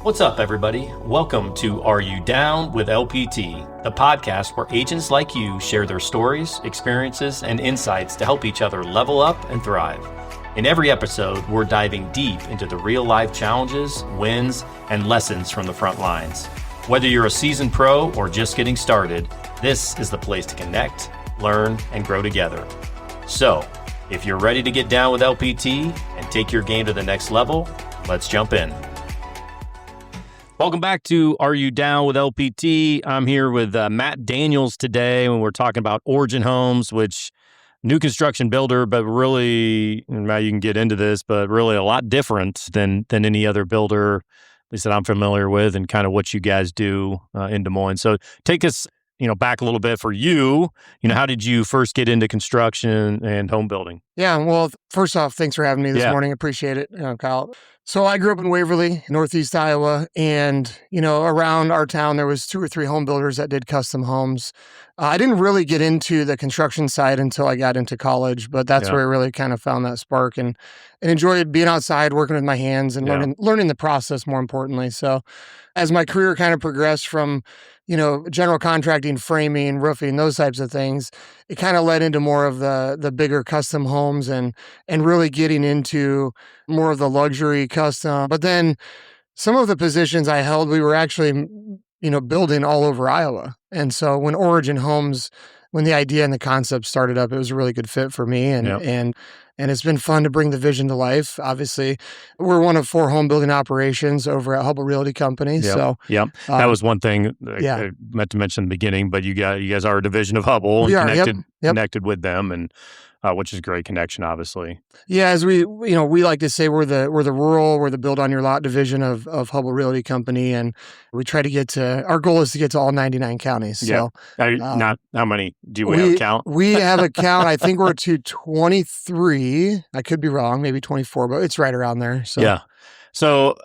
What's up, everybody? Welcome to Are You Down with LPT, the podcast where agents like you share their stories, experiences, and insights to help each other level up and thrive. In every episode, we're diving deep into the real-life challenges, wins, and lessons from the front lines. Whether you're a seasoned pro or just getting started, this is the place to connect, learn, and grow together. So, if you're ready to get down with LPT and take your game to the next level, let's jump in. Welcome back to Are You Down with LPT? I'm here with Matt Daniels today, and we're talking about Origin Homes, which new construction builder, but really, Matt, you can get into this, but really a lot different than any other builder, at least that I'm familiar with, and kind of what you guys do in Des Moines. So take us, back a little bit for you. How did you first get into construction and home building? Yeah, well, first off, thanks for having me this morning. Appreciate it, Kyle. So I grew up in Waverly, Northeast Iowa, and, around our town, there was 2 or 3 home builders that did custom homes. I didn't really get into the construction side until I got into college, but that's where I really kind of found that spark and enjoyed being outside, working with my hands and learning the process, more importantly. So as my career kind of progressed from, general contracting, framing, roofing, those types of things, it kind of led into more of the bigger custom homes and really getting into more of the luxury custom. But then some of the positions I held, we were actually, building all over Iowa. And so when Origin Homes, when the idea and the concept started up, it was a really good fit for me. And it's been fun to bring the vision to life. Obviously, we're one of 4 home building operations over at Hubbell Realty Company. So that was one thing I meant to mention in the beginning, but you guys are a division of Hubbell and connected with them, and which is a great connection, obviously. Yeah, as we like to say, we're the build on your lot division of Hubbell Realty Company, and we try to our goal is to get to all 99 counties. So not how many do we have a count? We have a count. I think we're to 23. I could be wrong, maybe 24, but it's right around there. So yeah. So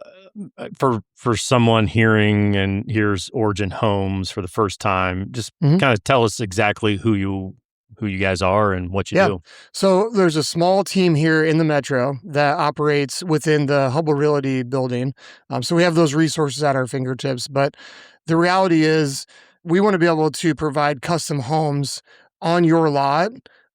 for someone hears Origin Homes for the first time, just kind of tell us exactly who you guys are and what you do. So there's a small team here in the metro that operates within the Hubbell Realty building. So we have those resources at our fingertips. But the reality is we want to be able to provide custom homes on your lot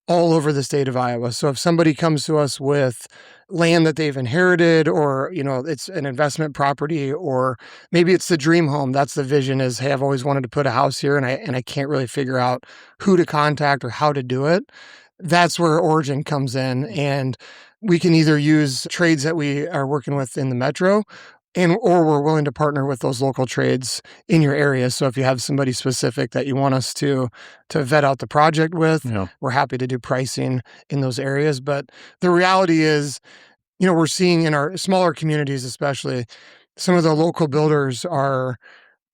all over the state of Iowa. So if somebody comes to us with land that they've inherited, or, it's an investment property, or maybe it's the dream home. That's the vision is, hey, I've always wanted to put a house here and I can't really figure out who to contact or how to do it. That's where Origin comes in. And we can either use trades that we are working with in the metro, or we're willing to partner with those local trades in your area. So if you have somebody specific that you want us to vet out the project with, we're happy to do pricing in those areas. But the reality is, we're seeing in our smaller communities, especially, some of the local builders are,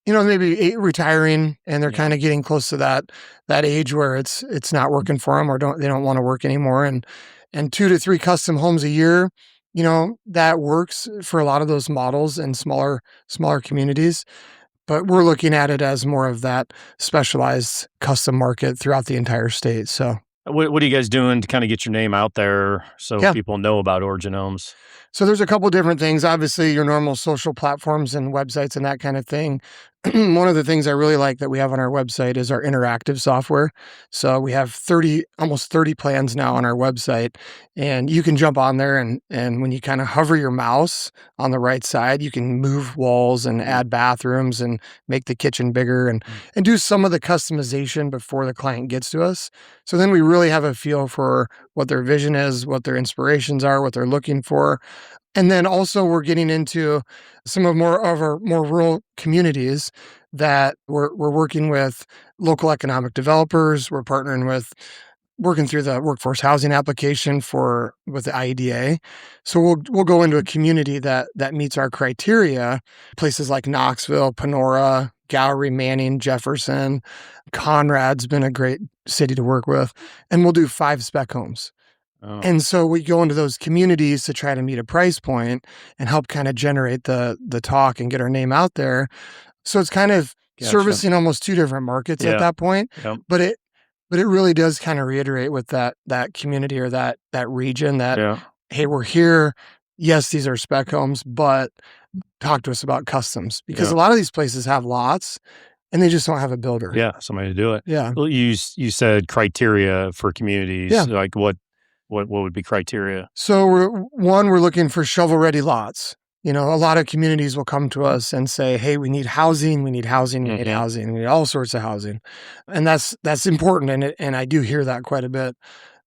maybe retiring, and they're kind of getting close to that age where it's not working for them, or they don't want to work anymore. And 2 to 3 custom homes a year, that works for a lot of those models in smaller communities. But we're looking at it as more of that specialized custom market throughout the entire state. So what are you guys doing to kind of get your name out there so people know about Origin Homes? So there's a couple different things. Obviously, your normal social platforms and websites and that kind of thing. One of the things I really like that we have on our website is our interactive software. So we have almost 30 plans now on our website, and you can jump on there and when you kind of hover your mouse on the right side, you can move walls and add bathrooms and make the kitchen bigger and do some of the customization before the client gets to us. So then we really have a feel for what their vision is, what their inspirations are, what they're looking for. And then also we're getting into some of our more rural communities that we're working with local economic developers. We're partnering with, working through the workforce housing application with the IEDA. So we'll go into a community that meets our criteria, places like Knoxville, Panora, Gallery, Manning, Jefferson. Conrad's been a great city to work with. And we'll do 5 spec homes. Oh. And so we go into those communities to try to meet a price point and help kind of generate the talk and get our name out there. So it's kind of servicing almost 2 different markets at that point. Yep. But it really does kind of reiterate with that community or that region that, hey, we're here. yes, these are spec homes, but talk to us about customs, because Yeah. a lot of these places have lots and they just don't have a builder. Yeah, somebody to do it. Yeah. Well, you said criteria for communities. Yeah. Like what would be criteria? So we're looking for shovel-ready lots. You know, a lot of communities will come to us and say, "Hey, we need housing, we need housing, we need Mhm. housing, we need all sorts of housing." And that's important, and I do hear that quite a bit.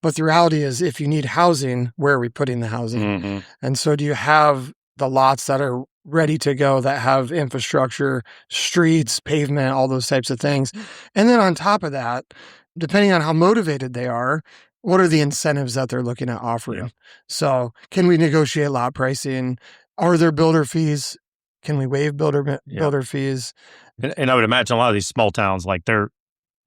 But the reality is, if you need housing, where are we putting the housing? Mhm. And so do you have the lots that are ready to go, that have infrastructure, streets, pavement, all those types of things? And then on top of that, depending on how motivated they are, what are the incentives that they're looking at offering? Yeah. So can we negotiate lot pricing? Are there builder fees? Can we waive Yeah. builder fees? And I would imagine a lot of these small towns, like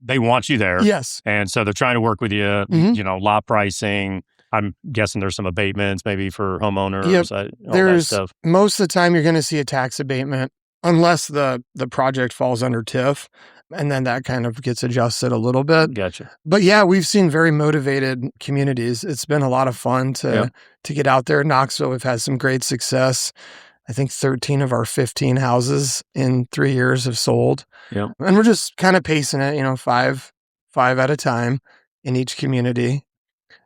they want you there. Yes. And so they're trying to work with you, Mhm. lot pricing. I'm guessing there's some abatements maybe for homeowners, Yep. all that There's stuff. most of the time you're going to see a tax abatement unless the project falls under TIF, and then that kind of gets adjusted a little bit. Gotcha. But yeah, we've seen very motivated communities. It's been a lot of fun Yep. to get out there. Knoxville, we've had some great success. I think 13 of our 15 houses in 3 years have sold. Yep. And we're just kind of pacing it, five at a time in each community.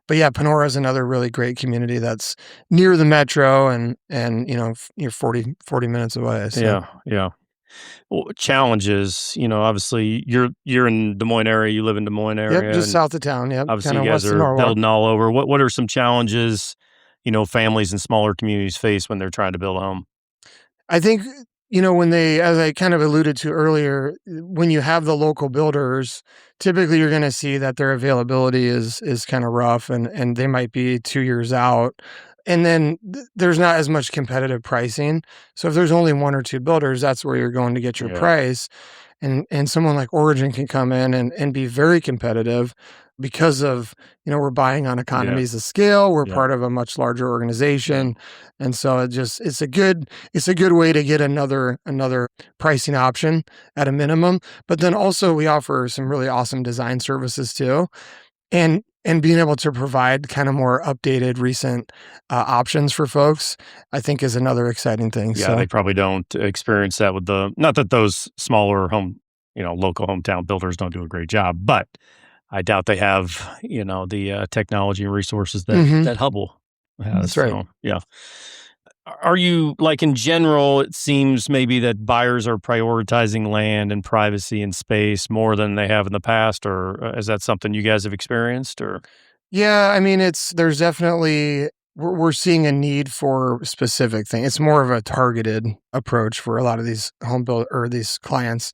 But yeah, Panora is another really great community that's near the metro, and you're 40 minutes away. So. Yeah. Yeah. Well, challenges, obviously you're in Des Moines area, you live in Des Moines area. Yep, just And south of town. Yep, obviously kind of you guys west of are Norwalk. building all over. What are some challenges, families in smaller communities face when they're trying to build a home? I think, as I kind of alluded to earlier, when you have the local builders, typically you're going to see that their availability is kind of rough, and they might be 2 years out. And then there's not as much competitive pricing. So if there's only one or two builders, that's where you're going to get your Yeah. price. And someone like Origin can come in and be very competitive because of, we're buying on economies of scale. We're Yeah. part of a much larger organization. And so it's a good way to get another pricing option at a minimum. But then also we offer some really awesome design services too. And being able to provide kind of more updated, recent options for folks, I think, is another exciting thing. Yeah, So they probably don't experience that with not that those smaller local hometown builders don't do a great job, but I doubt they have, the technology and resources that Mhm. that Hubbell has. That's right. So, yeah. Are you like in general, it seems maybe that buyers are prioritizing land and privacy and space more than they have in the past, or is that something you guys have experienced or? Yeah, I mean, there's definitely we're seeing a need for specific thing. It's more of a targeted approach for a lot of these home build or these clients.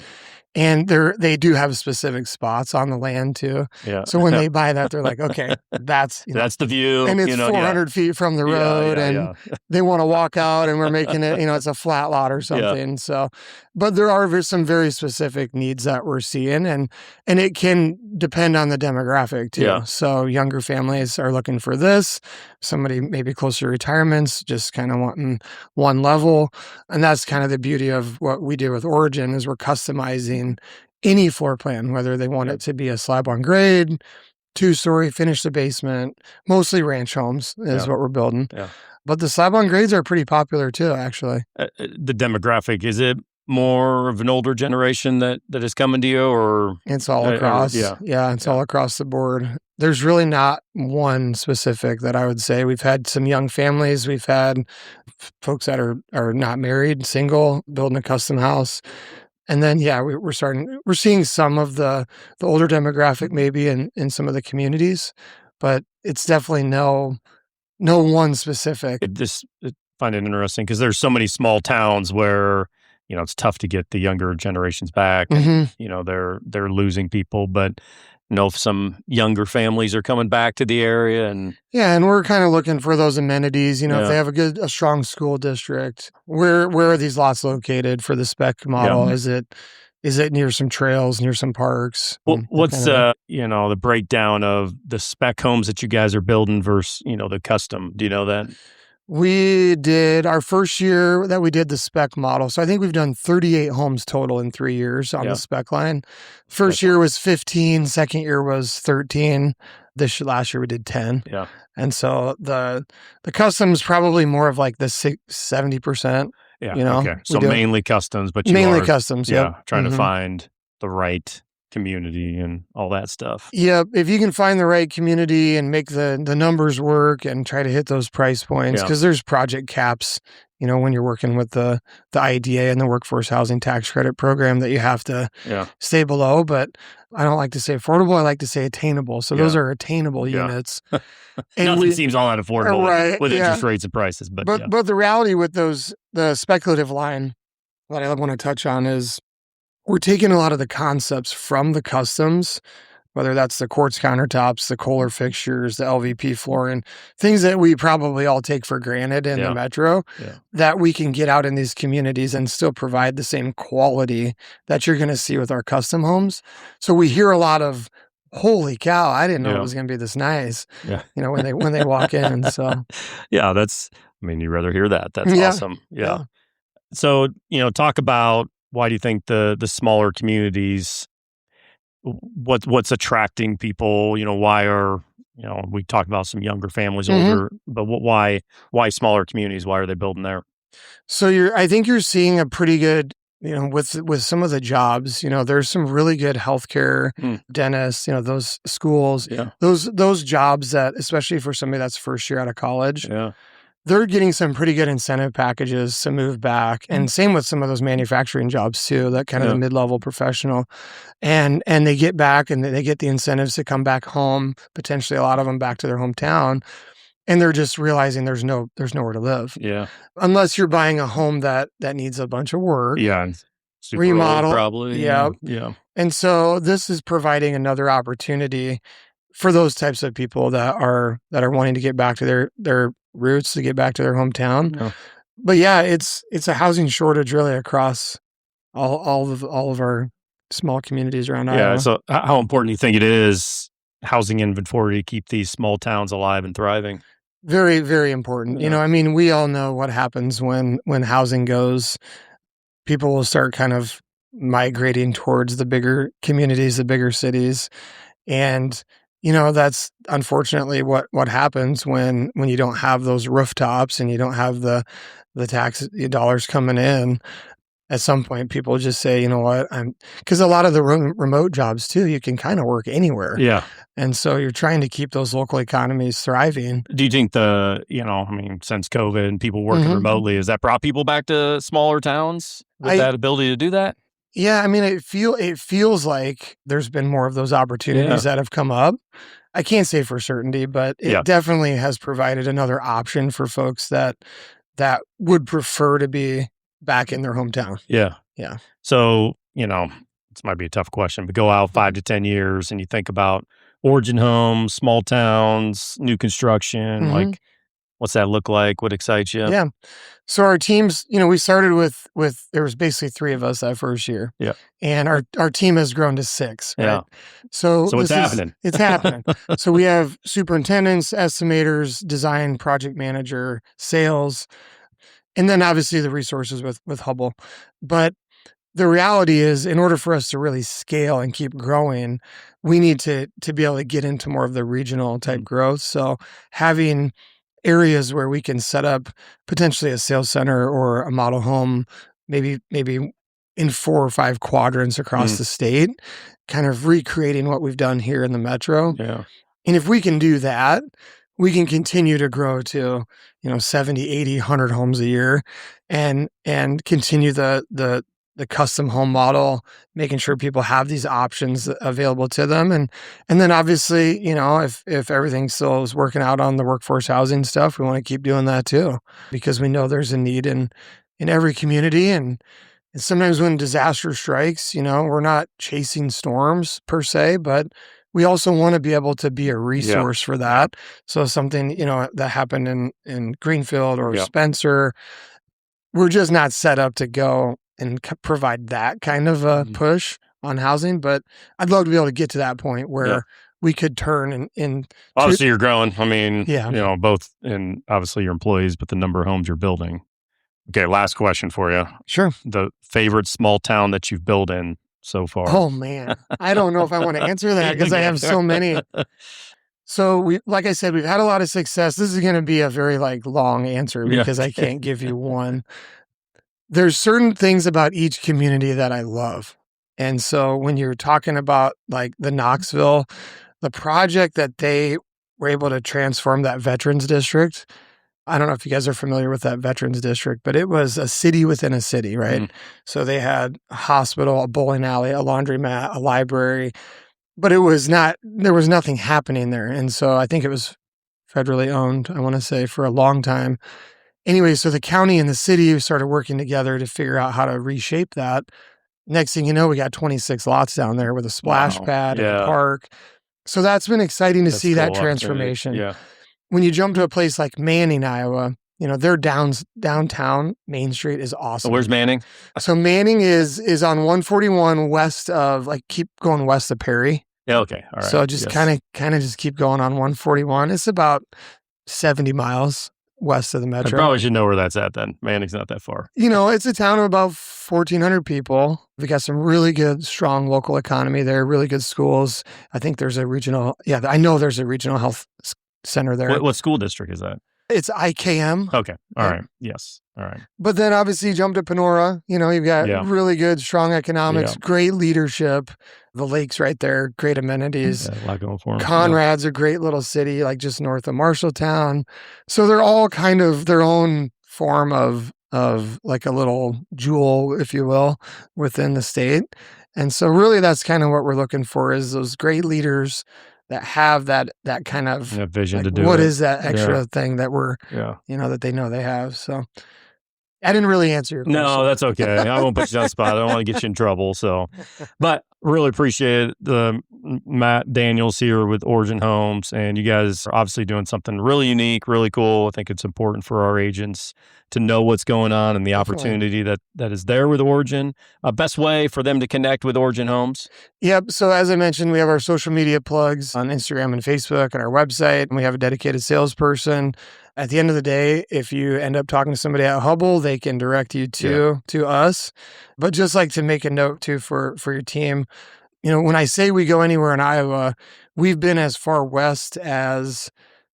And they do have specific spots on the land too. Yeah. So when they buy that, they're like, okay, that's, That's the view, and it's yeah. 400 feet from the road, and they want to walk out, and we're making it, it's a flat lot or something. So, but there are some very specific needs that we're seeing, and it can depend on the demographic too. Yeah. So younger families are looking for this. Somebody maybe closer to retirements, just kind of wanting one level. And that's kind of the beauty of what we do with Origin, is we're customizing any floor plan, whether they want it to be a slab on grade, 2-story, finish the basement. Mostly ranch homes is what we're building. Yeah. But the slab on grades are pretty popular too, actually. The demographic, is it more of an older generation that is coming to you, or? It's all across. It's all across the board. There's really not one specific that I would say. We've had some young families. We've had folks that are not married, single, building a custom house. And then, we're seeing some of the older demographic maybe in some of the communities, but it's definitely no one specific. I find it interesting because there's so many small towns where, it's tough to get the younger generations back. And, they're losing people, but if some younger families are coming back to the area and. Yeah, and we're kind of looking for those amenities, if they have a strong school district. Where are these lots located for the spec model? Yeah. Is it near some trails, near some parks? Well, what's the breakdown of the spec homes that you guys are building versus, the custom? Do you know that? We did our first year that we did the spec model. So I think we've done 38 homes total in 3 years on the spec line. First year was 15, second year was 13. Last year we did 10. Yeah. And so the custom's probably more of like the 70%. Yeah. You know, okay. So mainly customs, but you mainly are, customs. yeah, trying to find the right community and all that stuff. Yeah, if you can find the right community and make the numbers work and try to hit those price points, because there's project caps, you know, when you're working with the IDA and the Workforce Housing Tax Credit Program that you have to stay below. But I don't like to say affordable. I like to say attainable. So those are attainable units. And nothing seems all that affordable with interest rates and prices. But the reality with the speculative line that I want to touch on is we're taking a lot of the concepts from the customs, whether that's the quartz countertops, the Kohler fixtures, the LVP flooring, things that we probably all take for granted in the metro, that we can get out in these communities and still provide the same quality that you're going to see with our custom homes. So we hear a lot of, holy cow, I didn't know it was going to be this nice, you know, when they walk in. So you'd rather hear that. That's awesome. Yeah. So, talk about, why do you think the smaller communities, what's attracting people? Why are, we talked about some younger families, older, but why smaller communities? Why are they building there? So I think you're seeing a pretty good, with some of the jobs, there's some really good healthcare, dentists, those schools, those jobs that, especially for somebody that's first year out of college, they're getting some pretty good incentive packages to move back. And same with some of those manufacturing jobs too, that kind of the mid-level professional. And they get back and they get the incentives to come back home, potentially a lot of them back to their hometown. And they're just realizing there's nowhere to live. Yeah. Unless you're buying a home that needs a bunch of work. Yeah. Super remodel. Old, probably. Yeah. Yeah. And so this is providing another opportunity for those types of people that are wanting to get back to their roots, to get back to their hometown. Yeah. But yeah, it's a housing shortage really across all of our small communities around Iowa. Yeah. So how important do you think it is, housing inventory, to keep these small towns alive and thriving? Very, very important. Yeah. We all know what happens when housing goes. People will start kind of migrating towards the bigger communities, the bigger cities. And that's unfortunately what happens when you don't have those rooftops and you don't have the tax dollars coming in. At some point, people just say, you know what, because a lot of the remote jobs too, you can kind of work anywhere. Yeah. And so you're trying to keep those local economies thriving. Do you think since COVID and people working remotely, has that brought people back to smaller towns with that ability to do that? Yeah, it feels like there's been more of those opportunities that have come up. I can't say for certainty, but it definitely has provided another option for folks that would prefer to be back in their hometown. Yeah. Yeah. So, this might be a tough question, but go out 5 to 10 years and you think about origin homes, small towns, new construction, like what's that look like? What excites you? Yeah. So our teams, we started with there was basically 3 of us that first year. Yeah. And our team has grown to 6. Right? Yeah. So it's happening. It's happening. So we have superintendents, estimators, design, project manager, sales, and then obviously the resources with Hubbell. But the reality is, in order for us to really scale and keep growing, we need to be able to get into more of the regional type growth. So having areas where we can set up potentially a sales center or a model home, maybe in 4 or 5 quadrants across the state, kind of recreating what we've done here in the metro. Yeah. And if we can do that, we can continue to grow to, 70, 80, 100 homes a year and continue the custom home model, making sure people have these options available to them. And then obviously, if everything still is working out on the workforce housing stuff, we want to keep doing that too, because we know there's a need in every community. And sometimes when disaster strikes, we're not chasing storms per se, but we also want to be able to be a resource for that. So something, that happened in Greenfield or Spencer, we're just not set up to go and provide that kind of a push on housing. But I'd love to be able to get to that point where we could turn in Obviously, you're growing. I mean, Yeah. both in obviously your employees, but the number of homes you're building. Okay, last question for you. Sure. The favorite small town that you've built in so far? Oh, man. I don't know if I want to answer that because I have so many. So like I said, we've had a lot of success. This is going to be a very long answer because I can't give you one. There's certain things about each community that I love. And so when you're talking about the Knoxville, the project that they were able to transform that Veterans District, I don't know if you guys are familiar with that Veterans District, but it was a city within a city, right? Mm. So they had a hospital, a bowling alley, a laundromat, a library, but there was nothing happening there. And so I think it was federally owned, I want to say, for a long time. Anyway, so the county and the city started working together to figure out how to reshape that. Next thing you know, we got 26 lots down there with a splash pad and a park. So that's been exciting to see that transformation. Yeah. When you jump to a place like Manning, Iowa, their downtown Main Street is awesome. Where's Manning? So Manning is on 141 west of keep going west of Perry. Yeah. Okay. All right. So just kind of just keep going on 141. It's about 70 miles west of the metro. I probably should know where that's at then. Manning's not that far. It's a town of about 1,400 people. We got some really good, strong local economy there, really good schools. I think there's a regional, I know there's a regional health center there. What school district is that? It's IKM. Okay. All right. Yes. All right. But then obviously you jump to Panora, you've got really good, strong economics, great leadership. The lake's right there, great amenities. A lot going for them. Conrad's a great little city, just north of Marshalltown. So they're all kind of their own form of a little jewel, if you will, within the state. And so really that's kind of what we're looking for is those great leaders that have that kind of vision to do what it. is that extra thing that we're, that they know they have. So I didn't really answer your question. No, that's okay. I won't put you on the spot. I don't want to get you in trouble. But really appreciate Matt Daniels here with Origin Homes. And you guys are obviously doing something really unique, really cool. I think it's important for our agents to know what's going on and the opportunity that is there with Origin. Best way for them to connect with Origin Homes? Yep. So as I mentioned, we have our social media plugs on Instagram and Facebook and our website, and we have a dedicated salesperson. At the end of the day, if you end up talking to somebody at Hubbell, they can direct you to us. But just to make a note too for your team, when I say we go anywhere in Iowa, we've been as far west as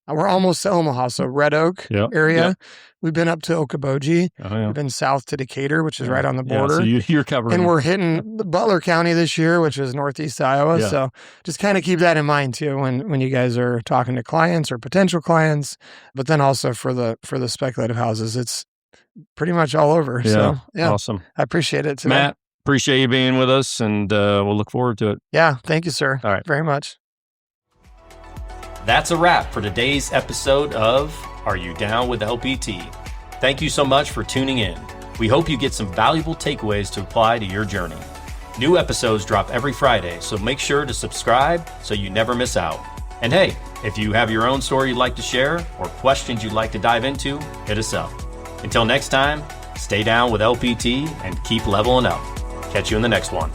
we're almost to Omaha, so Red Oak area. Yep. We've been up to Okoboji. We've been south to Decatur, which is right on the border. So you're covering. And we're hitting Butler County this year, which is northeast Iowa. Yeah. So just kind of keep that in mind too when you guys are talking to clients or potential clients. But then also for the speculative houses, it's pretty much all over. Yeah. So Awesome. I appreciate it today. Matt, appreciate you being with us, and we'll look forward to it. Yeah. Thank you, sir. All right. Very much. That's a wrap for today's episode of Are You Down with LPT? Thank you so much for tuning in. We hope you get some valuable takeaways to apply to your journey. New episodes drop every Friday, so make sure to subscribe so you never miss out. And hey, if you have your own story you'd like to share or questions you'd like to dive into, hit us up. Until next time, stay down with LPT and keep leveling up. Catch you in the next one.